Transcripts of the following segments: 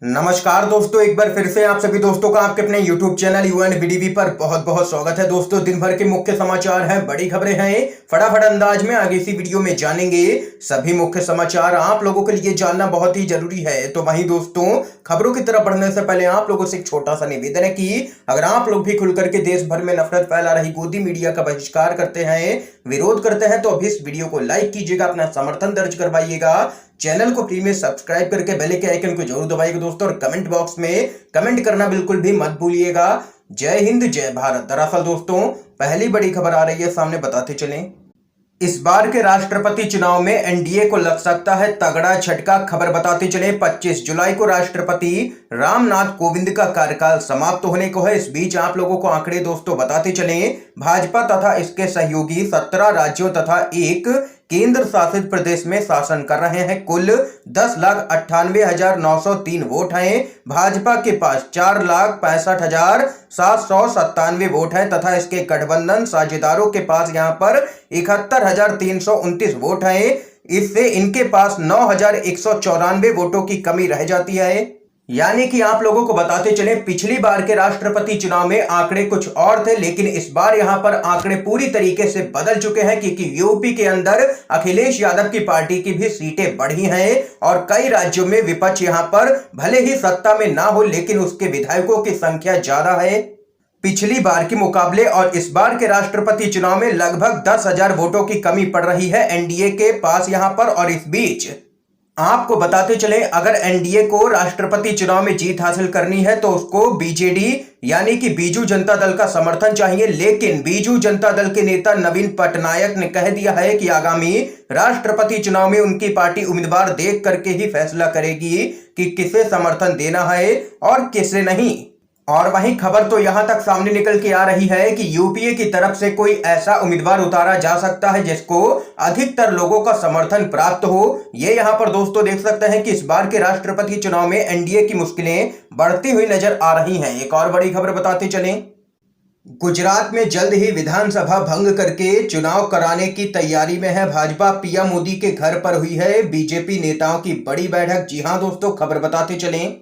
नमस्कार दोस्तों, एक बार फिर से आप सभी दोस्तों का आपके अपने YouTube चैनल यूएनवीडीवी पर बहुत बहुत स्वागत है। दोस्तों, दिन भर के मुख्य समाचार हैं, बड़ी खबरें हैं, फटाफट अंदाज में आगे इसी वीडियो में जानेंगे। सभी मुख्य समाचार आप लोगों के लिए जानना बहुत ही जरूरी है। तो वहीं दोस्तों, खबरों की तरफ बढ़ने से पहले आप लोगों से एक छोटा सा निवेदन है कि अगर आप लोग भी खुल करके देश भर में नफरत फैला रही गोदी मीडिया का बहिष्कार करते हैं, विरोध करते हैं, तो अभी इस वीडियो को लाइक कीजिएगा, अपना समर्थन दर्ज करवाइएगा, चैनल को फ्री में सब्सक्राइब करके बेल के आइकन को जरूर दबाइएगा दोस्तों, और कमेंट बॉक्स में कमेंट करना बिल्कुल भी मत भूलिएगा। जय हिंद, जय भारत। दरअसल दोस्तों, पहली बड़ी खबर आ रही है सामने, बताते चलें। इस बार के राष्ट्रपति चुनाव में एनडीए को लग सकता है तगड़ा झटका। खबर बताते चले, 25 जुलाई को राष्ट्रपति रामनाथ कोविंद का कार्यकाल समाप्त होने को है। इस बीच आप लोगों को आंकड़े दोस्तों बताते चले, भाजपा तथा इसके सहयोगी 17 राज्यों तथा एक केंद्र शासित प्रदेश में शासन कर रहे हैं। कुल 10,98,903 वोट हैं। भाजपा के पास 4,65,797 वोट हैं तथा इसके गठबंधन साझेदारों के पास यहां पर 71,329 वोट हैं। इससे इनके पास 9,194 वोटों की कमी रह जाती है। यानी कि आप लोगों को बताते चले, पिछली बार के राष्ट्रपति चुनाव में आंकड़े कुछ और थे, लेकिन इस बार यहां पर आंकड़े पूरी तरीके से बदल चुके हैं, क्योंकि यूपी के अंदर अखिलेश यादव की पार्टी की भी सीटें बढ़ी हैं और कई राज्यों में विपक्ष यहां पर भले ही सत्ता में ना हो, लेकिन उसके विधायकों की संख्या ज्यादा है पिछली बार के मुकाबले। और इस बार के राष्ट्रपति चुनाव में लगभग 10,000 वोटों की कमी पड़ रही है एनडीए के पास यहां पर। और इस बीच आपको बताते चले, अगर एनडीए को राष्ट्रपति चुनाव में जीत हासिल करनी है तो उसको बीजेडी यानी कि बीजू जनता दल का समर्थन चाहिए। लेकिन बीजू जनता दल के नेता नवीन पटनायक ने कह दिया है कि आगामी राष्ट्रपति चुनाव में उनकी पार्टी उम्मीदवार देख करके ही फैसला करेगी कि किसे समर्थन देना है और किसे नहीं। और वहीं खबर तो यहां तक सामने निकल के आ रही है कि यूपीए की तरफ से कोई ऐसा उम्मीदवार उतारा जा सकता है जिसको अधिकतर लोगों का समर्थन प्राप्त हो। ये यहां पर दोस्तों देख सकते हैं कि इस बार के राष्ट्रपति चुनाव में एनडीए की मुश्किलें बढ़ती हुई नजर आ रही हैं। एक और बड़ी खबर बताते चलें, गुजरात में जल्द ही विधानसभा भंग करके चुनाव कराने की तैयारी में है भाजपा। पीएम मोदी के घर पर हुई है बीजेपी नेताओं की बड़ी बैठक। जी हां दोस्तों, खबर बताते चलें,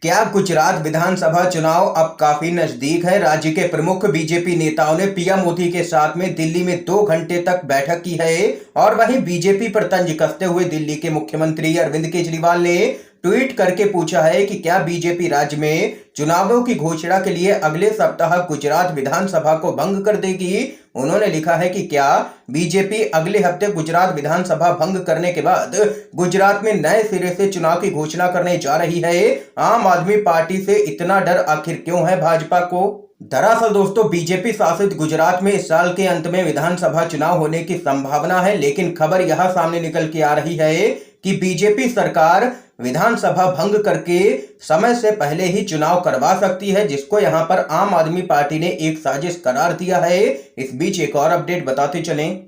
क्या गुजरात विधानसभा चुनाव अब काफी नजदीक है। राज्य के प्रमुख बीजेपी नेताओं ने पीएम मोदी के साथ में दिल्ली में 2 घंटे तक बैठक की है। और वहीं बीजेपी पर तंज कसते हुए दिल्ली के मुख्यमंत्री अरविंद केजरीवाल ने ट्वीट करके पूछा है कि क्या बीजेपी राज्य में चुनावों की घोषणा के लिए अगले सप्ताह गुजरात विधानसभा को भंग कर देगी। उन्होंने लिखा है कि क्या बीजेपी अगले हफ्ते गुजरात विधानसभा भंग करने के बाद गुजरात में नए सिरे से चुनाव की घोषणा करने जा रही है। आम आदमी पार्टी से इतना डर आखिर क्यों है भाजपा को। दरअसल दोस्तों, बीजेपी शासित गुजरात में इस साल के अंत में विधानसभा चुनाव होने की संभावना है, लेकिन खबर यह सामने निकल के आ रही है कि बीजेपी सरकार विधानसभा भंग करके समय से पहले ही चुनाव करवा सकती है, जिसको यहां पर आम आदमी पार्टी ने एक साजिश करार दिया है। इस बीच एक और अपडेट बताते चलें,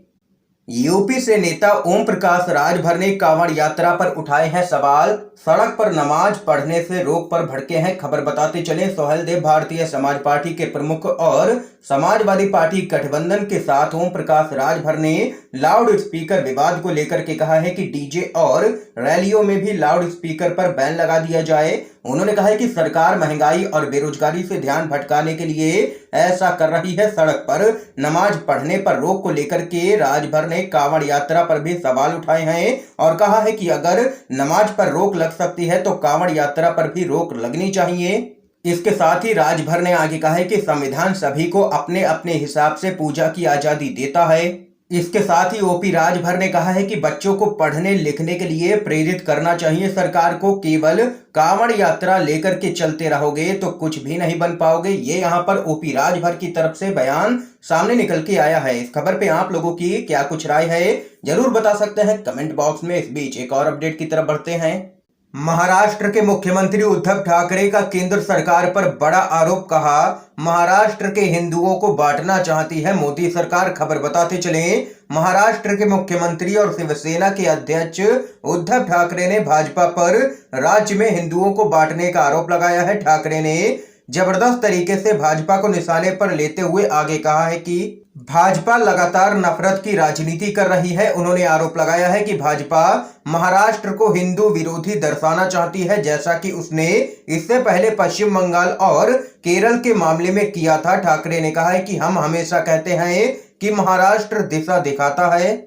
यूपी से नेता ओम प्रकाश राजभर ने कांवड़ यात्रा पर उठाए हैं सवाल। सड़क पर नमाज पढ़ने से रोक पर भड़के हैं। खबर बताते चले, सोहेलदेव भारतीय समाज पार्टी के प्रमुख और समाजवादी पार्टी गठबंधन के साथ ओम प्रकाश राजभर ने लाउड स्पीकर विवाद को लेकर के कहा है कि डीजे और रैलियों में भी लाउड स्पीकर पर बैन लगा दिया जाए। उन्होंने कहा है कि सरकार महंगाई और बेरोजगारी से ध्यान भटकाने के लिए ऐसा कर रही है। सड़क पर नमाज पढ़ने पर रोक को लेकर के राजभर ने कांवड़ यात्रा पर भी सवाल उठाए हैं और कहा है कि अगर नमाज पर रोक लग सकती है तो कांवड़ यात्रा पर भी रोक लगनी चाहिए। इसके साथ ही राजभर ने आगे कहा है कि संविधान सभी को अपने अपने हिसाब से पूजा की आजादी देता है। इसके साथ ही ओपी राजभर ने कहा है कि बच्चों को पढ़ने लिखने के लिए प्रेरित करना चाहिए सरकार को। केवल कांवड़ यात्रा लेकर के चलते रहोगे तो कुछ भी नहीं बन पाओगे। ये यहाँ पर ओपी राजभर की तरफ से बयान सामने निकल के आया है। इस खबर पे आप लोगों की क्या कुछ राय है, जरूर बता सकते हैं कमेंट बॉक्स में। इस बीच एक और अपडेट की तरफ बढ़ते हैं। महाराष्ट्र के मुख्यमंत्री उद्धव ठाकरे का केंद्र सरकार पर बड़ा आरोप। कहा, महाराष्ट्र के हिंदुओं को बांटना चाहती है मोदी सरकार। खबर बताते चले, महाराष्ट्र के मुख्यमंत्री और शिवसेना के अध्यक्ष उद्धव ठाकरे ने भाजपा पर राज्य में हिंदुओं को बांटने का आरोप लगाया है। ठाकरे ने जबरदस्त तरीके से भाजपा को निशाने पर लेते हुए आगे कहा है कि भाजपा लगातार नफरत की राजनीति कर रही है। उन्होंने आरोप लगाया है कि भाजपा महाराष्ट्र को हिंदू विरोधी दर्शाना चाहती है, जैसा कि उसने इससे पहले पश्चिम बंगाल और केरल के मामले में किया था। ठाकरे ने कहा है कि हम हमेशा कहते हैं कि महाराष्ट्र दिशा दिखाता है।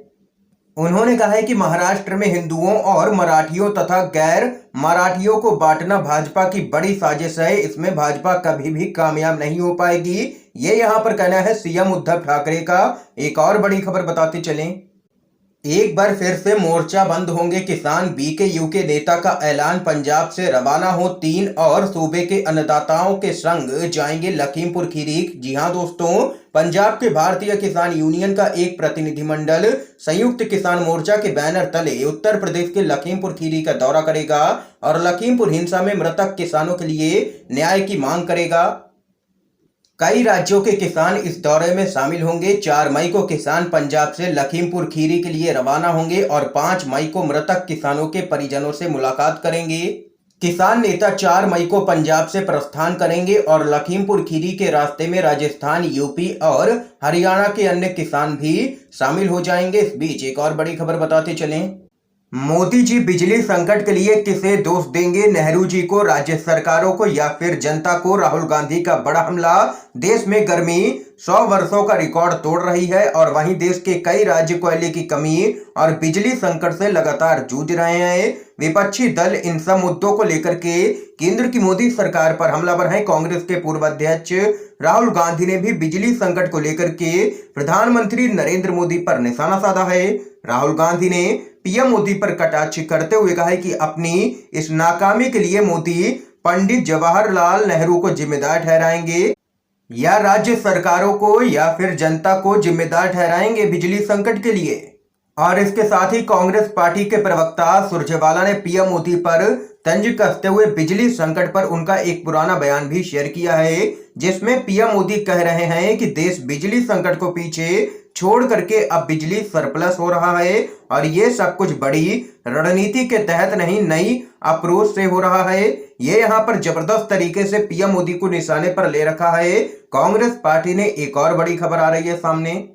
उन्होंने कहा है कि महाराष्ट्र में हिंदुओं और मराठियों तथा गैर मराठियों को बांटना भाजपा की बड़ी साजिश है। इसमें भाजपा कभी भी कामयाब नहीं हो पाएगी, ये यहां पर कहना है सीएम उद्धव ठाकरे का। एक और बड़ी खबर बताते चलें, एक बार फिर से मोर्चा बंद होंगे किसान, बीकेयू के नेता का ऐलान। पंजाब से रवाना हो 3 और सूबे के अन्नदाताओं के संग जाएंगे लखीमपुर खीरी। जी हां दोस्तों, पंजाब के भारतीय किसान यूनियन का एक प्रतिनिधिमंडल संयुक्त किसान मोर्चा के बैनर तले उत्तर प्रदेश के लखीमपुर खीरी का दौरा करेगा और लखीमपुर हिंसा में मृतक किसानों के लिए न्याय की मांग करेगा। कई राज्यों के किसान इस दौरे में शामिल होंगे। 4 मई को किसान पंजाब से लखीमपुर खीरी के लिए रवाना होंगे और 5 मई को मृतक किसानों के परिजनों से मुलाकात करेंगे। किसान नेता 4 मई को पंजाब से प्रस्थान करेंगे और लखीमपुर खीरी के रास्ते में राजस्थान, यूपी और हरियाणा के अन्य किसान भी शामिल हो जाएंगे। इस बीच एक और बड़ी खबर बताते चलें, मोदी जी बिजली संकट के लिए किसे दोष देंगे, नेहरू जी को, राज्य सरकारों को या फिर जनता को। राहुल गांधी का बड़ा हमला। देश में गर्मी 100 वर्षों का रिकॉर्ड तोड़ रही है और वहीं देश के कई राज्य कोयले की कमी और बिजली संकट से लगातार जूझ रहे हैं। विपक्षी दल इन सब मुद्दों को लेकर के केंद्र की मोदी सरकार पर हमलावर हैं। कांग्रेस के पूर्व अध्यक्ष राहुल गांधी ने भी बिजली संकट को लेकर के प्रधानमंत्री नरेंद्र मोदी पर निशाना साधा है। राहुल गांधी ने पीएम मोदी पर कटाक्ष करते हुए कहा है कि अपनी इस नाकामी के लिए मोदी पंडित जवाहरलाल नेहरू को जिम्मेदार ठहराएंगे या राज्य सरकारों को या फिर जनता को जिम्मेदार ठहराएंगे बिजली संकट के लिए। और इसके साथ ही कांग्रेस पार्टी के प्रवक्ता सुरजेवाला ने पीएम मोदी पर तंज कसते हुए बिजली संकट पर उनका एक पुराना बयान भी शेयर किया है, जिसमें पीएम मोदी कह रहे हैं कि देश बिजली संकट को पीछे छोड़ करके अब बिजली सरप्लस हो रहा है और ये सब कुछ बड़ी रणनीति के तहत नहीं, नई अप्रोच से हो रहा है। ये यहाँ पर जबरदस्त तरीके से पीएम मोदी को निशाने पर ले रखा है। कांग्रेस पार्टी ने एक और बड़ी खबर आ रही है सामने,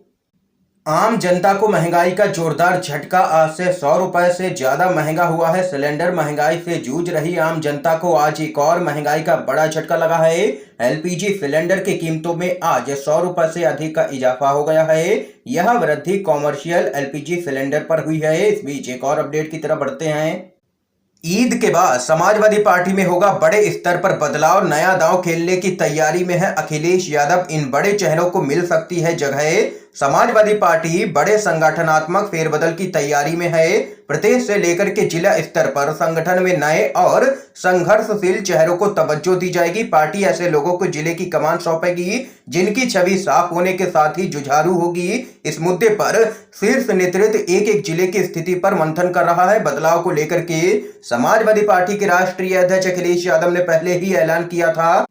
आम जनता को महंगाई का जोरदार झटका। आज से 100 रुपए से ज्यादा महंगा हुआ है सिलेंडर। महंगाई से जूझ रही आम जनता को आज एक और महंगाई का बड़ा झटका लगा है। एलपीजी सिलेंडर की कीमतों में आज 100 रुपए से अधिक का इजाफा हो गया है। यह वृद्धि कॉमर्शियल एलपीजी सिलेंडर पर हुई है। इस बीच एक और अपडेट की तरफ बढ़ते हैं, ईद के बाद समाजवादी पार्टी में होगा बड़े स्तर पर बदलाव। नया दांव खेलने की तैयारी में है अखिलेश यादव। इन बड़े चेहरों को मिल सकती है जगह। समाजवादी पार्टी बड़े संगठनात्मक फेरबदल की तैयारी में है। प्रदेश से लेकर के जिला स्तर पर संगठन में नए और संघर्षशील चेहरों को तवज्जो दी जाएगी। पार्टी ऐसे लोगों को जिले की कमान सौंपेगी जिनकी छवि साफ होने के साथ ही जुझारू होगी। इस मुद्दे पर शीर्ष नेतृत्व एक एक जिले की स्थिति पर मंथन कर रहा है। बदलाव को लेकर के समाजवादी पार्टी के राष्ट्रीय अध्यक्ष अखिलेश यादव ने पहले ही ऐलान किया था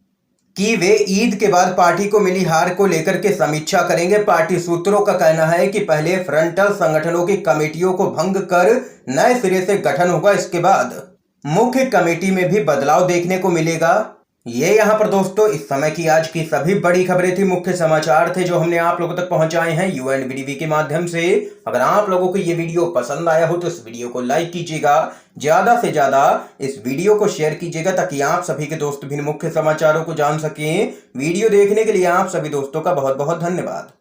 कि वे ईद के बाद पार्टी को मिली हार को लेकर के समीक्षा करेंगे। पार्टी सूत्रों का कहना है कि पहले फ्रंटल संगठनों की कमेटियों को भंग कर नए सिरे से गठन होगा। इसके बाद मुख्य कमेटी में भी बदलाव देखने को मिलेगा। ये यहाँ पर दोस्तों इस समय की आज की सभी बड़ी खबरें थी, मुख्य समाचार थे जो हमने आप लोगों तक पहुंचाए हैं यूएनबीडीवी के माध्यम से। अगर आप लोगों को ये वीडियो पसंद आया हो तो इस वीडियो को लाइक कीजिएगा, ज्यादा से ज्यादा इस वीडियो को शेयर कीजिएगा ताकि आप सभी के दोस्त भी मुख्य समाचारों को जान सकें। वीडियो देखने के लिए आप सभी दोस्तों का बहुत बहुत धन्यवाद।